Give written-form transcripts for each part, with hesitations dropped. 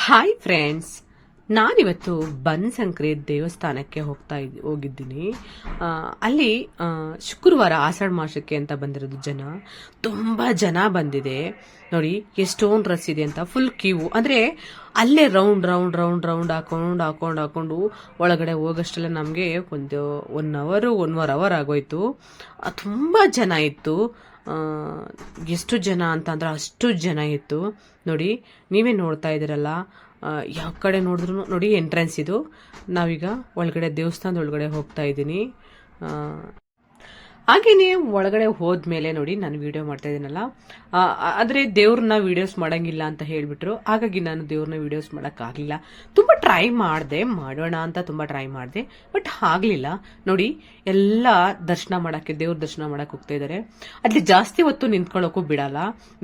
Hi friends, ನಾನಿವತ್ತು ಬನಶಂಕರಿ ದೇವಸ್ಥಾನಕ್ಕೆ ಹೋಗಿದ್ದೀನಿ. ಅಲ್ಲಿ ಶುಕ್ರವಾರ ಆಷಾಢ ಮಾಸಕ್ಕೆ ಅಂತ ಬಂದಿರೋದು ಜನ. ತುಂಬ ಜನ ಬಂದಿದೆ ನೋಡಿ. ಎಷ್ಟೊಂದು ರಸ್ ಇದೆ ಅಂತ. ಫುಲ್ ಕ್ಯೂ ಅಂದ್ರೆ ಅಲ್ಲೇ ರೌಂಡ್ ರೌಂಡ್ ರೌಂಡ್ ರೌಂಡ್ ಹಾಕೊಂಡು ಒಳಗಡೆ ಹೋಗಷ್ಟೆಲ್ಲ ನಮಗೆ ಒಂದು 1 ಅವರ್ ಆಗೋಯ್ತು. ತುಂಬ ಜನ ಇತ್ತು. ಎಷ್ಟು ಜನ ಅಂತಂದ್ರೆ ಅಷ್ಟು ಜನ ಇತ್ತು ನೋಡಿ. ನೀವೇ ನೋಡ್ತಾ ಇದ್ದೀರಲ್ಲ, ಯಾವ ಕಡೆ ನೋಡಿದ್ರು ನೋಡಿ ಎಂಟ್ರೆನ್ಸ್ ಇದು. ನಾವೀಗ ಒಳಗಡೆ ದೇವಸ್ಥಾನದ ಒಳಗಡೆ ಹೋಗ್ತಾ ಇದ್ದೀನಿ. ಹಾಗೇನೆ ಒಳಗಡೆ ಹೋದ್ಮೇಲೆ ನೋಡಿ ನಾನು ವಿಡಿಯೋ ಮಾಡ್ತಾ ಇದ್ದೀನಲ್ಲ, ಆದ್ರೆ ದೇವ್ರನ್ನ ವಿಡಿಯೋಸ್ ಮಾಡಂಗಿಲ್ಲ ಅಂತ ಹೇಳ್ಬಿಟ್ರು. ಹಾಗಾಗಿ ನಾನು ದೇವ್ರನ್ನ ವಿಡಿಯೋಸ್ ಮಾಡೋಕ್ಕಾಗಲಿಲ್ಲ. ತುಂಬಾ ಟ್ರೈ ಮಾಡಿದೆ, ಮಾಡೋಣ ಅಂತ ತುಂಬಾ ಟ್ರೈ ಮಾಡಿದೆ, ಬಟ್ ಆಗ್ಲಿಲ್ಲ ನೋಡಿ. ಎಲ್ಲ ದರ್ಶನ ಮಾಡಕ್ಕೆ, ದೇವ್ರ ದರ್ಶನ ಮಾಡಕ್ ಹೋಗ್ತಾ ಇದಾರೆ. ಅಲ್ಲಿ ಜಾಸ್ತಿ ಹೊತ್ತು ನಿಂತ್ಕೊಳ್ಳೋಕ್ಕೂ ಬಿಡಲ್ಲ.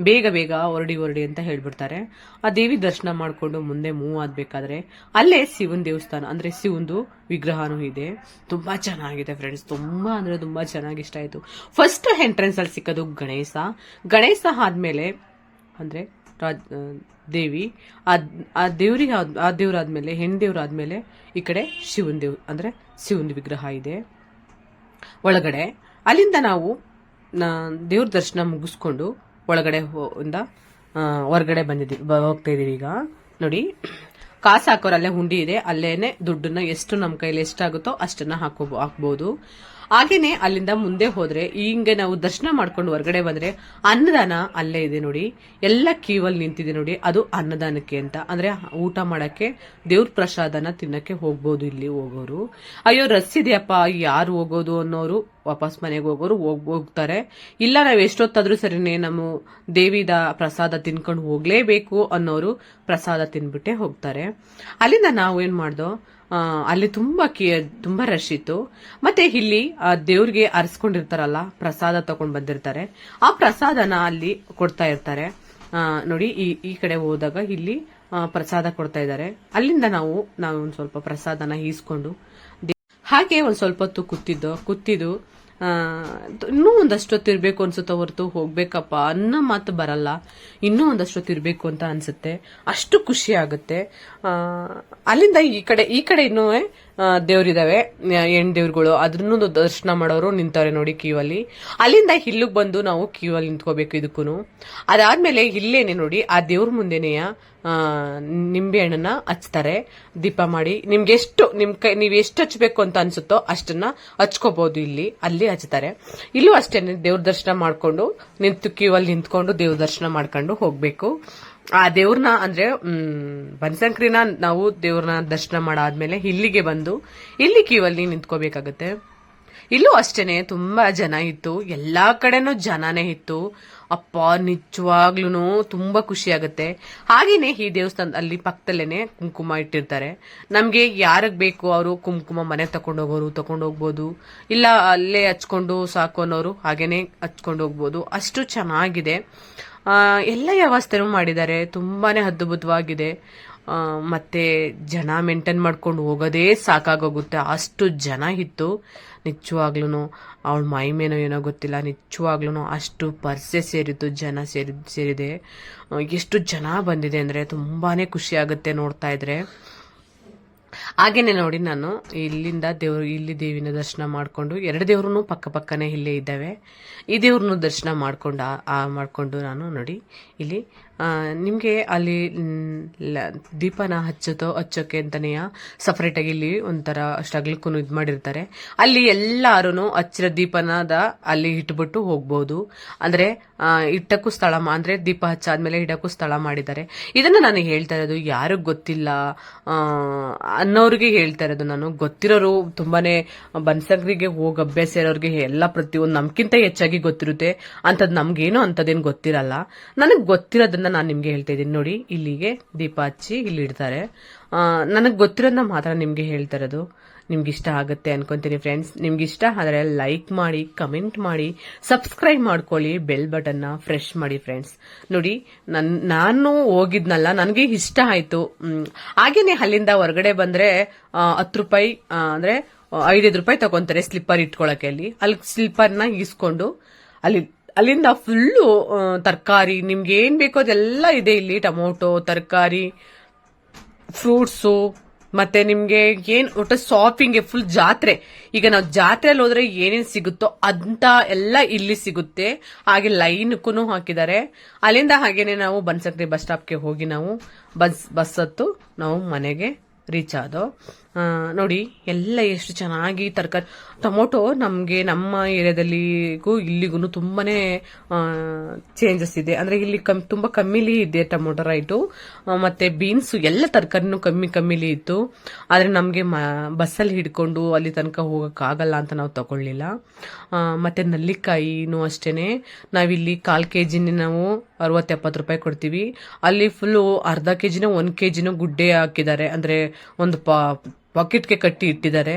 ಬೇಗ ಬೇಗ ಹೊರಡಿ ಅಂತ ಹೇಳ್ಬಿಡ್ತಾರೆ. ಆ ದೇವಿ ದರ್ಶನ ಮಾಡ್ಕೊಂಡು ಮುಂದೆ ಮೂವ್ ಆಗ್ಬೇಕಾದ್ರೆ ಅಲ್ಲೇ ಶಿವನ್ ದೇವಸ್ಥಾನ ಅಂದ್ರೆ ಶಿವಂದು ವಿಗ್ರಹನೂ ಇದೆ. ತುಂಬಾ ಚೆನ್ನಾಗಿದೆ ಫ್ರೆಂಡ್ಸ್, ತುಂಬಾ ಅಂದ್ರೆ ತುಂಬಾ ಚೆನ್ನಾಗಿ ಇಷ್ಟ ಆಯ್ತು. ಫಸ್ಟ್ ಎಂಟ್ರೆನ್ಸ್ ಅಲ್ಲಿ ಸಿಕ್ಕೋದು ಗಣೇಶ ಆದ್ಮೇಲೆ ಅಂದ್ರೆ ದೇವಿ, ಆ ದೇವ್ರಾದ್ಮೇಲೆ ಹೆಣ್ ದೇವ್ರಾದ್ಮೇಲೆ ಈ ಕಡೆ ಶಿವನ್ ಅಂದ್ರೆ ಶಿವನ್ ವಿಗ್ರಹ ಇದೆ ಒಳಗಡೆ. ಅಲ್ಲಿಂದ ನಾವು ದೇವ್ರ ದರ್ಶನ ಮುಗಿಸ್ಕೊಂಡು ಒಳಗಡೆ ಹೊರಗಡೆ ಹೋಗ್ತಾ ಇದೀವಿ ಈಗ ನೋಡಿ. ಕಾಸು ಹಾಕೋರಲ್ಲೇ ಹುಂಡಿ ಇದೆ, ಅಲ್ಲೇನೆ ದುಡ್ಡನ್ನ ಎಷ್ಟು ನಮ್ಮ ಕೈಲಿ ಎಷ್ಟಾಗುತ್ತೋ ಅಷ್ಟನ್ನ ಹಾಕ್ಬೋದು. ಹಾಗೇನೆ ಅಲ್ಲಿಂದ ಮುಂದೆ ಹೋದ್ರೆ ಹಿಂಗೆ ನಾವು ದರ್ಶನ ಮಾಡ್ಕೊಂಡು ಹೊರಗಡೆ ಬಂದ್ರೆ ಅನ್ನದಾನ ಅಲ್ಲೇ ಇದೆ ನೋಡಿ. ಎಲ್ಲ ಕ್ಯೂವಲ್ಲಿ ನಿಂತಿದೆ ನೋಡಿ. ಅದು ಅನ್ನದಾನಕ್ಕೆ ಅಂತ, ಅಂದ್ರೆ ಊಟ ಮಾಡಕ್ಕೆ ದೇವ್ರ ಪ್ರಸಾದನ ತಿನ್ನಕ್ಕೆ ಹೋಗ್ಬೋದು ಇಲ್ಲಿ ಹೋಗೋರು. ಅಯ್ಯೋ ರಸ್ ಇದೆಯಪ್ಪ, ಯಾರು ಹೋಗೋದು ಅನ್ನೋರು ವಾಪಸ್ ಮನೆಗೆ ಹೋಗೋರು ಹೋಗ್ತಾರೆ. ಇಲ್ಲ ನಾವ್ ಎಷ್ಟೊತ್ತಾದ್ರೂ ಸರಿನೇ ನಮ್ಮ ದೇವಿದ ಪ್ರಸಾದ ತಿನ್ಕೊಂಡು ಹೋಗ್ಲೇಬೇಕು ಅನ್ನೋರು ಪ್ರಸಾದ ತಿನ್ಬಿಟ್ಟೆ ಹೋಗ್ತಾರೆ. ಅಲ್ಲಿಂದ ನಾವು ಏನ್ ಮಾಡ್ದೋ, ಅಲ್ಲಿ ತುಂಬಾ ರಶ್ ಇತ್ತು. ಮತ್ತೆ ಇಲ್ಲಿ ದೇವ್ರಿಗೆ ಅರ್ಸ್ಕೊಂಡಿರ್ತಾರಲ್ಲ, ಪ್ರಸಾದ ತಗೊಂಡ್ ಬಂದಿರ್ತಾರೆ. ಆ ಪ್ರಸಾದನ ಅಲ್ಲಿ ಕೊಡ್ತಾ ಇರ್ತಾರೆ ನೋಡಿ. ಈ ಕಡೆ ಹೋದಾಗ ಇಲ್ಲಿ ಪ್ರಸಾದ ಕೊಡ್ತಾ ಇದ್ದಾರೆ. ಅಲ್ಲಿಂದ ನಾವು ಒಂದ್ ಸ್ವಲ್ಪ ಪ್ರಸಾದನ ಈಸ್ಕೊಂಡು ಹಾಗೆ ಒಂದ್ ಸ್ವಲ್ಪ ಹೊತ್ತು ಕೂತಿದ್ದು ಇನ್ನೂ ಒಂದಷ್ಟೊತ್ತು ಇರ್ಬೇಕು ಅನ್ಸುತ್ತೆ ಹೊರತು ಹೋಗ್ಬೇಕಪ್ಪ ಅನ್ನೋ ಮಾತು ಬರಲ್ಲ. ಇನ್ನೂ ಒಂದಷ್ಟೊತ್ತು ಇರ್ಬೇಕು ಅಂತ ಅನ್ಸುತ್ತೆ, ಅಷ್ಟು ಖುಷಿ ಆಗುತ್ತೆ. ಅಲ್ಲಿಂದ ಈ ಕಡೆ ಇನ್ನೂ ದೇವ್ರಿದಾವೆ, ಹೆಣ್ ದೇವ್ರುಗಳು. ಅದ್ರನ್ನೂ ದರ್ಶನ ಮಾಡೋರು ನಿಂತವ್ರೆ ನೋಡಿ ಕ್ಯೂ ಅಲ್ಲಿ. ಅಲ್ಲಿಂದ ಇಲ್ಲಿಗೆ ಬಂದು ನಾವು ಕ್ಯೂ ಅಲ್ಲಿ ನಿಂತ್ಕೋಬೇಕು ಇದಕ್ಕೂ. ಅದಾದ್ಮೇಲೆ ಇಲ್ಲೇನೆ ನೋಡಿ, ಆ ದೇವ್ರ ಮುಂದೆನೆಯ ನಿಂಬೆ ಹಣ್ಣನ್ನ ಹಚ್ತಾರೆ ದೀಪ ಮಾಡಿ. ನಿಮ್ಗೆ ಎಷ್ಟು ನೀವ್ ಎಷ್ಟು ಹಚ್ಬೇಕು ಅಂತ ಅನ್ಸುತ್ತೋ ಅಷ್ಟನ್ನ ಹಚ್ಕೋಬಹುದು. ಅಲ್ಲಿ ಹಚ್ತಾರೆ. ಇಲ್ಲೂ ಅಷ್ಟೇನೆ ದೇವ್ರ ದರ್ಶನ ಮಾಡ್ಕೊಂಡು ಕ್ಯೂ ಅಲ್ಲಿ ನಿಂತ್ಕೊಂಡು ದೇವ್ರ ದರ್ಶನ ಮಾಡ್ಕೊಂಡು ಹೋಗ್ಬೇಕು. ಆ ದೇವ್ರನ್ನ ಅಂದ್ರೆ ಬನಶಂಕರಿನ ನಾವು ದೇವ್ರನ್ನ ದರ್ಶನ ಮಾಡಾದ್ಮೇಲೆ ಇಲ್ಲಿಗೆ ಬಂದು ಇಲ್ಲಿ ಕ್ಯೂ ಅಲ್ಲಿ ನಿಂತ್ಕೋಬೇಕಾಗತ್ತೆ. ಇಲ್ಲೂ ಅಷ್ಟೇನೆ ತುಂಬಾ ಜನ ಇತ್ತು, ಎಲ್ಲಾ ಕಡೆನೂ ಜನನೇ ಇತ್ತು. ಅಪ್ಪ ನಿಜವಾಗ್ಲೂ ತುಂಬಾ ಖುಷಿ ಆಗುತ್ತೆ. ಹಾಗೇನೆ ಈ ದೇವಸ್ಥಾನ ಅಲ್ಲಿ ಪಕ್ಕದಲ್ಲೇನೆ ಕುಂಕುಮ ಇಟ್ಟಿರ್ತಾರೆ. ನಮ್ಗೆ ಯಾರಿಗ್ ಬೇಕು ಅವರು ಕುಂಕುಮ ಮನೆ ತಕೊಂಡೋಗ್ಬೋದು, ಇಲ್ಲ ಅಲ್ಲೇ ಹಚ್ಕೊಂಡು ಸಾಕು ಅನ್ನೋರು ಹಾಗೇನೆ ಹಚ್ಕೊಂಡು ಹೋಗ್ಬೋದು. ಅಷ್ಟು ಚೆನ್ನಾಗಿದೆ. ಎಲ್ಲ ವ್ಯವಸ್ಥೆನೂ ಮಾಡಿದ್ದಾರೆ, ತುಂಬಾನೇ ಅದ್ಭುತವಾಗಿದೆ. ಮತ್ತೆ ಜನ ಮೇಂಟೈನ್ ಮಾಡ್ಕೊಂಡು ಹೋಗೋದೇ ಸಾಕಾಗೋಗುತ್ತೆ, ಅಷ್ಟು ಜನ ಇತ್ತು. ನಿಜವಾಗ್ಲೂ ಅವಳ ಮೈಮೇನೋ ಏನೋ ಗೊತ್ತಿಲ್ಲ, ನಿಜವಾಗ್ಲೂ ಅಷ್ಟು ಪರ್ಸೆ ಸೇರಿತ್ತು, ಜನ ಸೇರಿದೆ. ಎಷ್ಟು ಜನ ಬಂದಿದೆ ಅಂದ್ರೆ ತುಂಬಾನೇ ಖುಷಿ ಆಗುತ್ತೆ ನೋಡ್ತಾ ಇದ್ರೆ. ಹಾಗೇನೆ ನೋಡಿ, ನಾನು ಇಲ್ಲಿ ದೇವಿನ ದರ್ಶನ ಮಾಡ್ಕೊಂಡು, 2 ದೇವ್ರು ಪಕ್ಕನೇ ಇಲ್ಲೇ ಇದ್ದಾವೆ. ಈ ದೇವ್ರನ್ನು ದರ್ಶನ ಮಾಡ್ಕೊಂಡು ನಾನು ನೋಡಿ ಇಲ್ಲಿ ನಿಮ್ಗೆ ಅಲ್ಲಿ ದೀಪನ ಹಚ್ಚೋಕೆ ಅಂತಾನೆ ಸಪರೇಟ್ ಆಗಿ ಇಲ್ಲಿ ಒಂಥರ ಸ್ಟಗ್ಲಕ್ಕೂ ಇದ್ ಮಾಡಿರ್ತಾರೆ. ಅಲ್ಲಿ ಎಲ್ಲಾರು ಹಚ್ಚಿರೋ ದೀಪನದ ಅಲ್ಲಿ ಇಟ್ಬಿಟ್ಟು ಹೋಗ್ಬೋದು. ಅಂದ್ರೆ ಇಟ್ಟಕ್ಕೂ ಸ್ಥಳ, ಅಂದ್ರೆ ದೀಪ ಹಚ್ಚಾದ್ಮೇಲೆ ಇಡಕ್ಕೂ ಸ್ಥಳ ಮಾಡಿದ್ದಾರೆ. ಇದನ್ನ ನಾನು ಹೇಳ್ತಾ ಇರೋದು ಯಾರಿಗ್ ಗೊತ್ತಿಲ್ಲ ಅನ್ನೋರಿಗೆ ಹೇಳ್ತಾ ಇರೋದು ನಾನು. ಗೊತ್ತಿರೋರು ತುಂಬಾನೇ ಬನಶಂಕರಿಗೆ ಹೋಗಿ ಅಭ್ಯಾಸ ಇರೋರಿಗೆ ಎಲ್ಲ ಪ್ರತಿಯೊಂದು ನಮ್ಗಿಂತ ಹೆಚ್ಚಾಗಿ ಗೊತ್ತಿರುತ್ತೆ. ಅಂತದ್ ನಮ್ಗೇನೋ ಅಂತದೇನು ಗೊತ್ತಿರಲ್ಲ. ನನಗ್ ಗೊತ್ತಿರೋದನ್ನ ನಾನು ನಿಮ್ಗೆ ಹೇಳ್ತಾ ಇದ್ದೀನಿ ನೋಡಿ. ಇಲ್ಲಿಗೆ ದೀಪ ಹಚ್ಚಿ ಇಲ್ಲಿ ಇಡ್ತಾರೆ. ನನಗ್ ಗೊತ್ತಿರೋದನ್ನ ಮಾತ್ರ ನಿಮ್ಗೆ ಹೇಳ್ತಾ ಇರೋದು. ನಿಮ್ಗೆ ಇಷ್ಟ ಆಗುತ್ತೆ ಅನ್ಕೊಂತೀನಿ ಫ್ರೆಂಡ್ಸ್. ನಿಮ್ಗೆ ಇಷ್ಟ ಆದ್ರೆ ಲೈಕ್ ಮಾಡಿ, ಕಮೆಂಟ್ ಮಾಡಿ, ಸಬ್ಸ್ಕ್ರೈಬ್ ಮಾಡ್ಕೊಳ್ಳಿ, ಬೆಲ್ ಬಟನ್ ನ ಫ್ರೆಶ್ ಮಾಡಿ ಫ್ರೆಂಡ್ಸ್. ನೋಡಿ, ನಾನು ಹೋಗಿದ್ನಲ್ಲ, ನನಗೆ ಇಷ್ಟ ಆಯ್ತು. ಹಾಗೇನೆ ಅಲ್ಲಿಂದ ಹೊರಗಡೆ ಬಂದ್ರೆ 10 ರೂಪಾಯಿ ಅಂದ್ರೆ 5 ರೂಪಾಯಿ ತಗೊಂತಾರೆ ಸ್ಲಿಪ್ಪರ್ ಇಟ್ಕೊಳಕ್ಕೆ. ಅಲ್ಲಿ ಸ್ಲಿಪ್ಪರ್ನ ಈಸ್ಕೊಂಡು ಅಲ್ಲಿಂದ ಫುಲ್ಲು ತರಕಾರಿ, ನಿಮ್ಗೆ ಏನ್ ಬೇಕೋ ಅದೆಲ್ಲ ಇದೆ ಇಲ್ಲಿ. ಟೊಮೊಟೊ, ತರಕಾರಿ, ಫ್ರೂಟ್ಸು ಮತ್ತೆ ನಿಮ್ಗೆ ಏನ್ ಒಟ್ಟು ಶಾಪಿಂಗ್ ಫುಲ್ ಜಾತ್ರೆ. ಈಗ ನಾವು ಜಾತ್ರೆಯಲ್ಲಿ ಹೋದ್ರೆ ಏನೇನ್ ಸಿಗುತ್ತೋ ಅಂತ ಎಲ್ಲ ಇಲ್ಲಿ ಸಿಗುತ್ತೆ. ಹಾಗೆ ಲೈನ್ಗೂ ಹಾಕಿದ್ದಾರೆ. ಅಲ್ಲಿಂದ ಹಾಗೇನೆ ನಾವು ಬನಶಂಕರಿ ಬಸ್ ಸ್ಟಾಪ್ಗೆ ಹೋಗಿ ನಾವು ಬಸ್ ಹತ್ತು ನಾವು ಮನೆಗೆ ರೀಚ್ ಆದೋ. ನೋಡಿ ಎಲ್ಲ ಎಷ್ಟು ಚೆನ್ನಾಗಿ ತರಕಾರಿ. ಟೊಮೊಟೊ ನಮಗೆ ನಮ್ಮ ಏರಿಯಾದಲ್ಲಿಗೂ ಇಲ್ಲಿಗೂ ತುಂಬಾನೇ ಚೇಂಜಸ್ ಇದೆ. ಅಂದ್ರೆ ಇಲ್ಲಿ ತುಂಬಾ ಕಮ್ಮಿಲಿ ಇದೆ ಟೊಮೊಟೊ ರೈಟು. ಮತ್ತೆ ಬೀನ್ಸ್ ಎಲ್ಲ ತರಕಾರಿನೂ ಕಮ್ಮಿಲಿ ಇತ್ತು. ಆದ್ರೆ ನಮ್ಗೆ ಬಸ್ಸಲ್ಲಿ ಹಿಡ್ಕೊಂಡು ಅಲ್ಲಿ ತನಕ ಹೋಗಕ್ ಆಗಲ್ಲ ಅಂತ ನಾವು ತಗೊಳ್ಳಿಲ್ಲ. ಮತ್ತೆ ನಲ್ಲಿಕಾಯಿನೂ ಅಷ್ಟೇನೆ. ನಾವಿಲ್ಲಿ 1/4 kg ನಾವು 60-70 ರೂಪಾಯಿ ಕೊಡ್ತೀವಿ. ಅಲ್ಲಿ ಫುಲ್ಲು ಅರ್ಧ ಕೆಜಿನ 1 kgನೂ ಗುಡ್ಡೆ ಹಾಕಿದ್ದಾರೆ. ಅಂದ್ರೆ ಒಂದು ಪಾಕೆಟ್ಗೆ ಕಟ್ಟಿ ಇಟ್ಟಿದ್ದಾರೆ.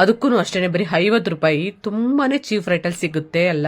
ಅದಕ್ಕೂ ಅಷ್ಟೇನೆ ಬರೀ 50 ರೂಪಾಯಿ. ತುಂಬಾನೇ ಚೀಪ್ ರೇಟಲ್ಲಿ ಸಿಗುತ್ತೆ ಎಲ್ಲ.